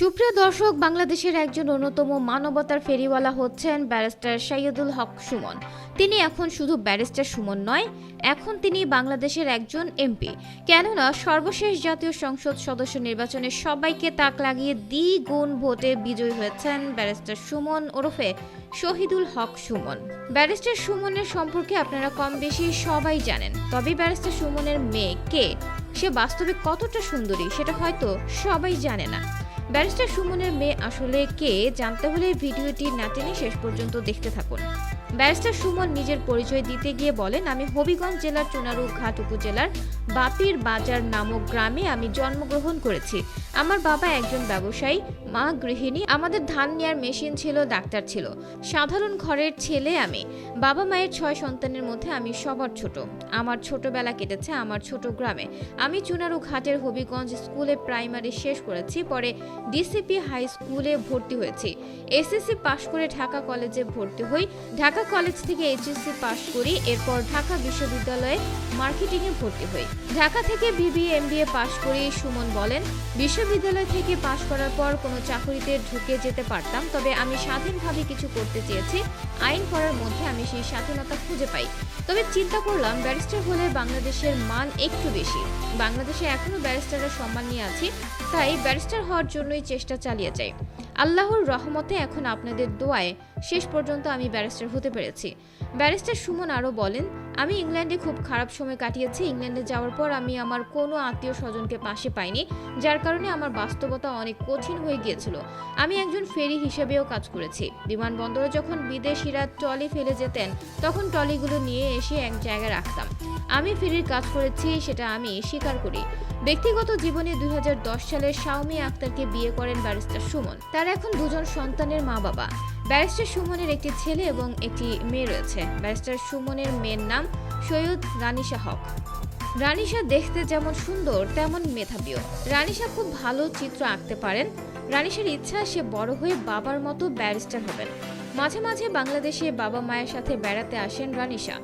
সুপ্রিয় দর্শক, বাংলাদেশের একজন অন্যতম মানবতার ফেরিওয়ালা হচ্ছেন ব্যারিস্টার সাইয়্যিদুল হক সুমন। তিনি এখন শুধু ব্যারিস্টার সুমন নয়, এখন তিনি বাংলাদেশের একজন এমপি। কেননা সর্বশেষ জাতীয় সংসদ সদস্য নির্বাচনে সবাইকে তাক লাগিয়ে দ্বিগুণ ভোটে বিজয়ী হয়েছেন ব্যারিস্টার সুমন ওরফে শহীদুল হক সুমন। ব্যারিস্টার সুমনের সম্পর্কে আপনারা কম বেশি সবাই জানেন, তবে ব্যারিস্টার সুমনের মেয়ে কে, সে বাস্তবে কতটা সুন্দরী সেটা হয়তো সবাই জানে না। ব্যারিস্টার সুমনের মেয়ে আসলে কে জানতে হলে ভিডিওটি না টেনে শেষ পর্যন্ত দেখতে থাকুন। ব্যারিস্টার সুমন নিজের পরিচয় দিতে গিয়ে বলেন, আমি হবিগঞ্জ জেলার চুনারুঘাট উপজেলার বাপির বাজার নামক গ্রামে আমি জন্মগ্রহণ করেছি। আমার বাবা একজন ব্যবসায়ী, মা গৃহিণী। আমাদের ধান নেয়ার মেশিন ছিল, ডাক্তার ছিল। সাধারণ ঘরের ছেলে আমি। বাবা মায়ের 6 সন্তানের মধ্যে আমি সবার ছোট। আমার ছোটবেলা কেটেছে আমার ছোট গ্রামে। আমি চুনারুঘাটের হবিগঞ্জ স্কুলে প্রাইমারি শেষ করেছি, পরে ডিসিপি হাই স্কুলে ভর্তি হয়েছি। এসএসসি পাশ করে ঢাকা কলেজে ভর্তি হই। ঢাকা কলেজ থেকে এইচএসসি পাশ করি, এরপর ঢাকা বিশ্ববিদ্যালয়ে মার্কেটিংয়ে ভর্তি হই। ঢাকা থেকে বিবিএ এমবিএ পাশ করি। সুমন বলেন, বিশ্ববিদ্যালয় থেকে পাশ করার পর কোনো চাকরিতে ঢুকে যেতে পারতাম, তবে আমি স্বাধীনভাবে কিছু করতে চেয়েছি। আইন পড়ার মধ্যে আমি সেই স্বাধীনতা খুঁজে পাই। তবে চিন্তা করলাম ব্যারিস্টার হলে বাংলাদেশের মান একটু বেশি। বাংলাদেশে এখনো ব্যারিস্টাররা সম্মান নিয়ে আছি, তাই ব্যারিস্টার হওয়ার জন্যই চেষ্টা চালিয়ে যাই। আল্লাহর রহমতে এখন আপনাদের দোয়ায় শেষ পর্যন্ত আমি ব্যারিস্টার হতে পেরেছি। ব্যারিস্টার সুমন আরও বলেন, আমি ইংল্যান্ডে খুব খারাপ সময় কাটিয়েছি। ইংল্যান্ডে যাওয়ার পর আমি আমার কোনো আত্মীয় স্বজনকে পাশে পাইনি, যার কারণে আমার বাস্তবতা অনেক কঠিন হয়ে গিয়েছিল। আমি একজন ফেরি হিসেবেও কাজ করেছি। বিমানবন্দরে যখন বিদেশিরা ট্রলি ফেলে যেতেন, তখন ট্রলিগুলো নিয়ে এসে এক জায়গায় রাখতাম। আমি ফেরির কাজ করেছি, সেটা আমি স্বীকার করি। ব্যক্তিগত জীবনে 2010 সালে শাওমি আক্তারকে বিয়ে করেন ব্যারিস্টার সুমন। তার এখন 2 জন সন্তানের মা বাবা। ব্যারিস্টার সুমনের একটি ছেলে এবং একটি মেয়ে রয়েছে। ব্যারিস্টার সুমনের মেয়ের নাম সৈয়দ রানিশা হক। রানিশা দেখতে যেমন সুন্দর তেমন মেধাবীও। রানিশা খুব ভালো চিত্র আঁকতে পারেন। রানিশার ইচ্ছা সে বড় হয়ে বাবার মতো ব্যারিস্টার হবেন। মাঝে মাঝে বাংলাদেশে বাবা মায়ের সাথে বেড়াতে আসেন রানিশা।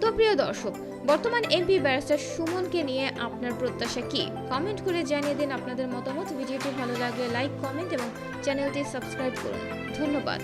তো প্রিয় দর্শক, বর্তমান এমপি ব্যারিস্টার সুমনকে নিয়ে আপনার প্রত্যাশা কি? কমেন্ট করে জানিয়ে দিন আপনাদের মতামত। ভিডিওটি ভালো লাগলে লাইক, কমেন্ট এবং চ্যানেলটি সাবস্ক্রাইব করুন। ধন্যবাদ।